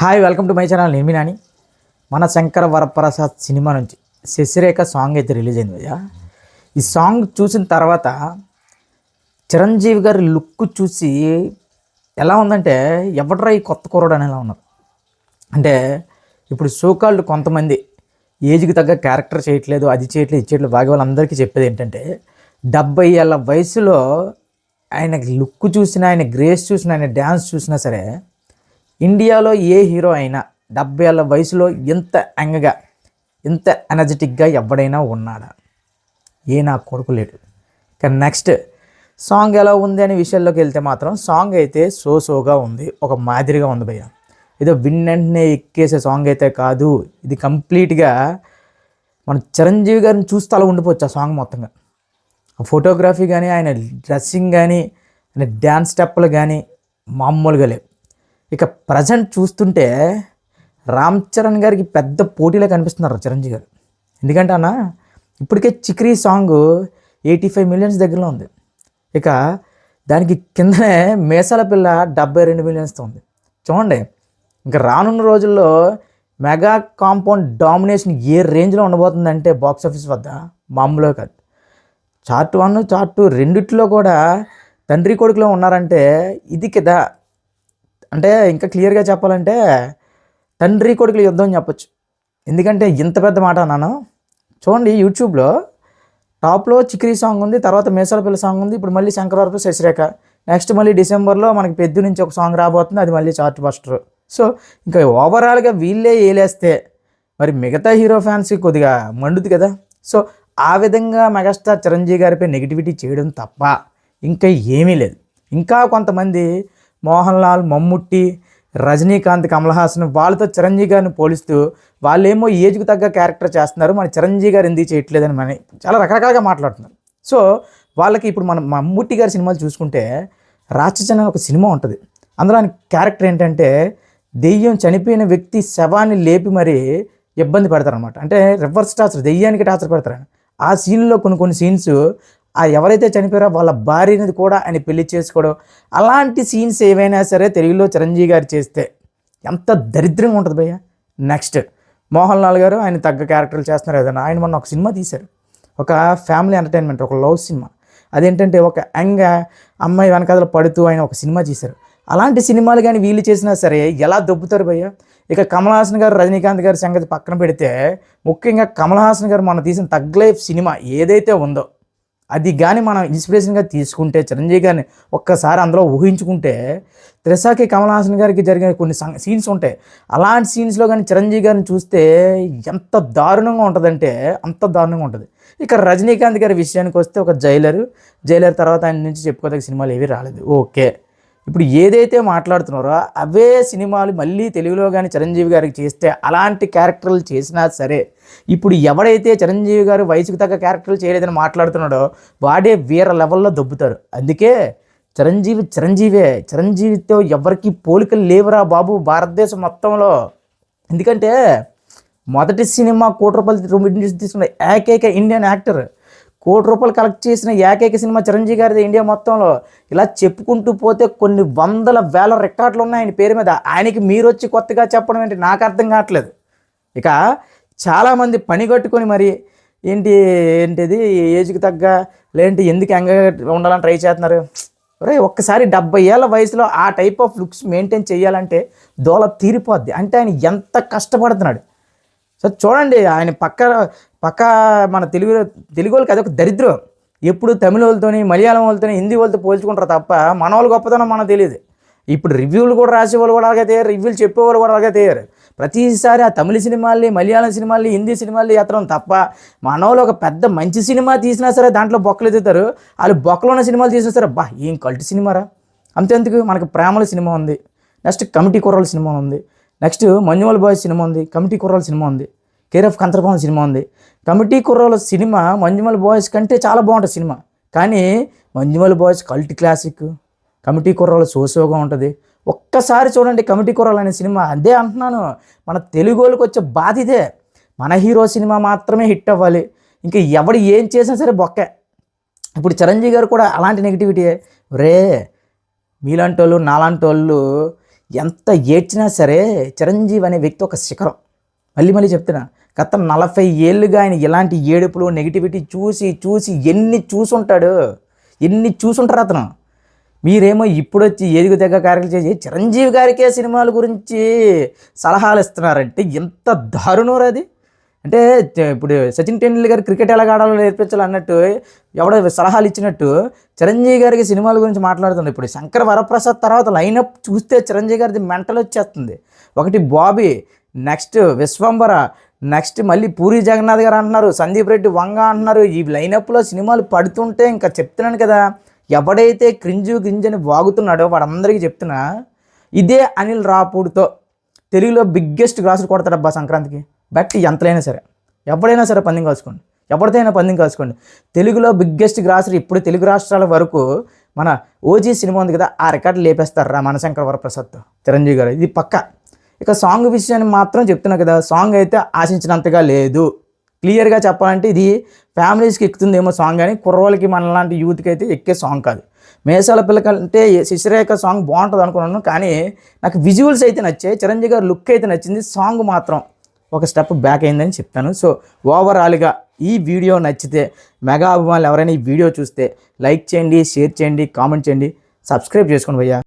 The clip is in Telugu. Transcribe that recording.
Hi, welcome to my channel. నేను మీ నాని. మన శంకర వరప్రసాద్ సినిమా నుంచి శశిరేఖ సాంగ్ అయితే రిలీజ్ అయింది భయ్యా. ఈ సాంగ్ చూసిన తర్వాత చిరంజీవి గారి లుక్ చూసి ఎలా ఉందంటే, ఎవడ్రా ఈ కొత్త కుర్రాడు అనేలా ఉన్నారు. అంటే ఇప్పుడు సోకాల్డ్ కొంతమంది ఏజ్కి తగ్గ క్యారెక్టర్ చేయట్లేదు, అది చేయట్లేదు, ఇది చేయట్లేదు, బాగా వాళ్ళందరికీ చెప్పేది ఏంటంటే 70 ఏళ్ళ వయసులో ఆయన లుక్ చూసినా, ఆయన గ్రేస్ చూసినా, ఆయన డ్యాన్స్ చూసినా సరే, ఇండియాలో ఏ హీరో అయినా 70 ఏళ్ళ వయసులో ఇంత యంగ్గా, ఇంత ఎనర్జెటిక్గా ఎవడైనా ఉన్నాడా? ఏ నా కొడుకు లేడు. కానీ నెక్స్ట్ సాంగ్ ఎలా ఉంది అనే విషయాల్లోకి వెళ్తే మాత్రం సాంగ్ అయితే సోగా ఉంది, ఒక మాదిరిగా ఉంది భయ్య. ఏదో వెంటనే ఎక్కేసే సాంగ్ అయితే కాదు. ఇది కంప్లీట్గా మన చిరంజీవి గారిని చూస్తే అలా ఉండిపోవచ్చు ఆ సాంగ్ మొత్తంగా. ఆ ఫోటోగ్రఫీ కానీ, ఆయన డ్రెస్సింగ్ కానీ, ఆయన డ్యాన్స్ స్టెప్పులు కానీ మామూలుగా లేవు. ఇక ప్రజెంట్ చూస్తుంటే రామ్ చరణ్ గారికి పెద్ద పోటీలో కనిపిస్తున్నారు చిరంజీవి గారు. ఎందుకంటే అన్న ఇప్పటికే చిక్రీ సాంగ్ 85 మిలియన్స్ దగ్గరలో ఉంది. ఇక దానికి కిందనే మేసాల పిల్ల 72 మిలియన్స్తో ఉంది. చూడండి, ఇంకా రానున్న రోజుల్లో మెగా కాంపౌండ్ డామినేషన్ ఏ రేంజ్లో ఉండబోతుందంటే బాక్స్ ఆఫీస్ వద్ద మామూలుగా కాదు. చార్ట్ 1, చార్ట్ 2 రెండిట్లో కూడా తండ్రి కొడుకులో ఉన్నారంటే ఇది కదా. అంటే ఇంకా క్లియర్గా చెప్పాలంటే తండ్రి కొడుకుల యుద్ధం అని చెప్పొచ్చు. ఎందుకంటే ఇంత పెద్ద మాట అన్నాను. చూడండి, యూట్యూబ్లో టాప్లో చిక్రీ సాంగ్ ఉంది, తర్వాత మేసాల పిల్ల సాంగ్ ఉంది, ఇప్పుడు మళ్ళీ శంకరవరపు శశిరేఖ, నెక్స్ట్ మళ్ళీ డిసెంబర్లో మనకి పెద్ద నుంచి ఒక సాంగ్ రాబోతుంది, అది మళ్ళీ చార్ట్ బస్టర్. సో ఇంకా ఓవరాల్గా వీళ్ళే ఏలేస్తే మరి మిగతా హీరో ఫ్యాన్స్కి కొద్దిగా మండుతుంది కదా. సో ఆ విధంగా మెగాస్టార్ చిరంజీవి గారిపై నెగిటివిటీ చేయడం తప్ప ఇంకా ఏమీ లేదు. ఇంకా కొంతమంది మోహన్ లాల్, మమ్ముట్టి, రజనీకాంత్, కమల్ హాసన్ వాళ్ళతో చిరంజీవి గారిని పోలిస్తూ వాళ్ళేమో ఏజ్కి తగ్గ క్యారెక్టర్ చేస్తున్నారు, మన చిరంజీవి గారు ఎందుకు చేయట్లేదని మన చాలా రకరకాలుగా మాట్లాడుతున్నారు. సో వాళ్ళకి ఇప్పుడు మనం మమ్ముట్టి గారి సినిమాలు చూసుకుంటే రాక్షసన్ అనే ఒక సినిమా ఉంటుంది. అందులో ఆయన క్యారెక్టర్ ఏంటంటే దెయ్యం చనిపోయిన వ్యక్తి శవాన్ని లేపి మరీ ఇబ్బంది పెడతారనమాట. అంటే రివర్స్ టార్చర్, దెయ్యానికి టార్చర్ పెడతారు. ఆ సీన్లో కొన్ని సీన్స్ ఆ ఎవరైతే చనిపోయారో వాళ్ళ భార్యని కూడా ఆయన పెళ్లి చేసుకోవడం, అలాంటి సీన్స్ ఏవైనా సరే తెలుగులో చిరంజీవి గారు చేస్తే ఎంత దరిద్రంగా ఉంటుంది భయ్య. నెక్స్ట్ మోహన్ లాల్ గారు ఆయన తగ్గ క్యారెక్టర్లు చేస్తున్నారు ఏదైనా. ఆయన మొన్న ఒక సినిమా తీశారు, ఒక ఫ్యామిలీ ఎంటర్టైన్మెంట్, ఒక లవ్ సినిమా. అదేంటంటే ఒక యంగ్ అమ్మాయి వెనకాల పడుతూ ఆయన ఒక సినిమా చేశారు. అలాంటి సినిమాలు కానీ వీళ్ళు చేసినా సరే ఎలా దొబ్బుతారు భయ్య. ఇక కమల్ హాసన్ గారు, రజనీకాంత్ గారి సంగతి పక్కన పెడితే, ముఖ్యంగా కమల్ హాసన్ గారు మనం తీసిన తగ్ లైఫ్ సినిమా ఏదైతే ఉందో అది కానీ మనం ఇన్స్పిరేషన్గా తీసుకుంటే, చిరంజీవి గారిని ఒక్కసారి అందులో ఊహించుకుంటే, త్రిషాకి కమల్ హాసన్ గారికి జరిగిన కొన్ని సీన్స్ ఉంటాయి. అలాంటి సీన్స్లో కానీ చిరంజీవి గారిని చూస్తే ఎంత దారుణంగా ఉంటుందంటే అంత దారుణంగా ఉంటుంది. ఇక రజనీకాంత్ గారి విషయానికి వస్తే ఒక జైలర్ తర్వాత ఆయన నుంచి చెప్పుకోదగ్గ సినిమాలు ఏవి రాలేదు. ఓకే, ఇప్పుడు ఏదైతే మాట్లాడుతున్నారో అవే సినిమాలు మళ్ళీ తెలుగులో కానీ చిరంజీవి గారికి చేస్తే, అలాంటి క్యారెక్టర్లు చేసినా సరే ఇప్పుడు ఎవడైతే చిరంజీవి గారు వయసుకు తగ్గ క్యారెక్టర్లు చేయలేదని మాట్లాడుతున్నాడో వాడే వేరే లెవెల్లో దొబ్బుతారు. అందుకే చిరంజీవితో ఎవరికి పోలికలు లేవురా బాబు భారతదేశం మొత్తంలో. ఎందుకంటే మొదటి సినిమా ₹1 తీసుకున్న ఏకైక ఇండియన్ యాక్టర్, ₹1 కలెక్ట్ చేసిన ఏకైక సినిమా చిరంజీవి గారిది ఇండియా మొత్తంలో. ఇలా చెప్పుకుంటూ పోతే కొన్ని వందల వేల రికార్డులు ఉన్నాయి ఆయన పేరు మీద. ఆయనకి మీరు వచ్చి కొత్తగా చెప్పడం ఏంటి నాకు అర్థం కావట్లేదు. ఇక చాలామంది పని కట్టుకొని మరి ఏంటిది ఏజ్కి తగ్గ లేంటి ఎందుకు యంగ్గా ఉండాలని ట్రై చేస్తున్నారు. ఒరే, ఒక్కసారి 70 ఏళ్ళ వయసులో ఆ టైప్ ఆఫ్ లుక్స్ మెయింటైన్ చేయాలంటే దోల తీరిపోద్ది. అంటే ఆయన ఎంత కష్టపడుతున్నాడు. సో చూడండి, ఆయన పక్క మన తెలుగు వాళ్ళకి అదొక దరిద్రం. ఎప్పుడు తమిళ వాళ్ళతోని, మలయాళం వాళ్ళతోని, హిందీ వాళ్ళతో పోల్చుకుంటారు తప్ప మన వాళ్ళు గొప్పతనం మనకు తెలియదు. ఇప్పుడు రివ్యూలు కూడా రాసేవాళ్ళు కూడా అలాగే తయారు, రివ్యూలు చెప్పేవాళ్ళు కూడా అలాగే తయారు. ప్రతిసారి ఆ తమిళ సినిమాల్ని, మలయాళం సినిమాల్ని, హిందీ సినిమాల్ని ఎత్తడం తప్ప మన వాళ్ళు ఒక పెద్ద మంచి సినిమా తీసినా సరే దాంట్లో బొక్కలు ఎత్తుతారు. వాళ్ళు బొక్కలు ఉన్న సినిమాలు తీసినా సరే ఏం కల్ట్ సినిమారా. అంతేందుకు, మనకు ప్రేమల సినిమా ఉంది, నెక్స్ట్ కమిటీ కుర్రాల సినిమా ఉంది, నెక్స్ట్ మంజుమల్ బాయ్స్ సినిమా ఉంది, కమిటీ కుర్రాల సినిమా ఉంది, కేర్ ఆఫ్ కంచరపాలెం సినిమా ఉంది. Committee Kurrala cinema Manjummel boys కంటే చాలా బాగుంటుంది సినిమా. కానీ Manjummel boys cult classic, committee Kurrollu సోగా ఉంటుంది. ఒక్కసారి చూడండి కమిటీ కుర్రాలు అనే సినిమా. అదే అంటున్నాను, మన తెలుగు వాళ్ళకి వచ్చే బాధ ఇదే. మన హీరో సినిమా మాత్రమే హిట్ అవ్వాలి, ఇంకా ఎవడు ఏం చేసినా సరే బొక్కే. ఇప్పుడు చిరంజీవి గారు కూడా అలాంటి నెగిటివిటీ. రే, మీలాంటి వాళ్ళు నాలాంటి వాళ్ళు ఎంత ఏడ్చినా సరే చిరంజీవి అనే వ్యక్తి ఒక శిఖరం. మళ్ళీ మళ్ళీ చెప్తున్నా, గత 40 ఏళ్ళుగా ఆయన ఇలాంటి ఏడుపులు నెగిటివిటీ చూసి ఎన్ని చూసుంటారు అతను. మీరేమో ఇప్పుడు వచ్చి ఏదిగు తెగ కార్యక్రమం చేసి చిరంజీవి గారికే సినిమాల గురించి సలహాలు ఇస్తున్నారంటే ఎంత దారుణం అది. అంటే ఇప్పుడు సచిన్ టెండూల్కర్ గారు క్రికెట్ ఎలా ఆడాలో నేర్పించాలి అన్నట్టు ఎవడో సలహాలు ఇచ్చినట్టు చిరంజీవి గారికి సినిమాల గురించి మాట్లాడుతుంది. ఇప్పుడు శంకర్ వరప్రసాద్ తర్వాత లైనప్ చూస్తే చిరంజీవి గారిది మెంటల్ వచ్చేస్తుంది. ఒకటి బాబీ, నెక్స్ట్ విశ్వంబర, నెక్స్ట్ మళ్ళీ పూరి జగన్నాథ్ గారు అంటున్నారు, సందీప్ రెడ్డి వంగ అంటున్నారు. ఈ లైనప్లో సినిమాలు పడుతుంటే ఇంకా చెప్తున్నాను కదా, ఎవడైతే క్రింజు అని వాగుతున్నాడో వాడందరికీ చెప్తున్నా, ఇదే అనిల్ రాపూడ్తో తెలుగులో బిగ్గెస్ట్ గ్రాసులు కొడతాడబ్బా సంక్రాంతికి. బట్ ఎంతైనా సరే ఎవడైనా సరే పందెం కాల్చుకోండి, ఎవరిదైనా పందెం కాల్చుకోండి. తెలుగులో బిగ్గెస్ట్ గ్రాసులు ఇప్పుడు తెలుగు రాష్ట్రాల వరకు మన ఓజీ సినిమా ఉంది కదా, ఆ రికార్డు లేపేస్తారా మనశంకర్ వరప్రసాద్తో చిరంజీవి గారు, ఇది పక్క. ఇక సాంగ్ విషయాన్ని మాత్రం చెప్తున్నా కదా, సాంగ్ అయితే ఆశించినంతగా లేదు. క్లియర్గా చెప్పాలంటే ఇది ఫ్యామిలీస్కి ఎక్కుతుందేమో సాంగ్, కానీ కుర్రోళ్ళకి మనలాంటి యూత్కి అయితే ఎక్కే సాంగ్ కాదు. మేసాల పిల్ల కంటే శశిరేఖ సాంగ్ బాగుంటుంది అనుకున్నాను, కానీ నాకు విజువల్స్ అయితే నచ్చాయి, చిరంజీవి గారి లుక్ అయితే నచ్చింది. సాంగ్ మాత్రం ఒక స్టెప్ బ్యాక్ అయిందని చెప్తాను. సో ఓవరాల్గా ఈ వీడియో నచ్చితే, మెగా అభిమానులు ఎవరైనా ఈ వీడియో చూస్తే లైక్ చేయండి, షేర్ చేయండి, కామెంట్ చేయండి, సబ్స్క్రైబ్ చేసుకోండి భయ్యా.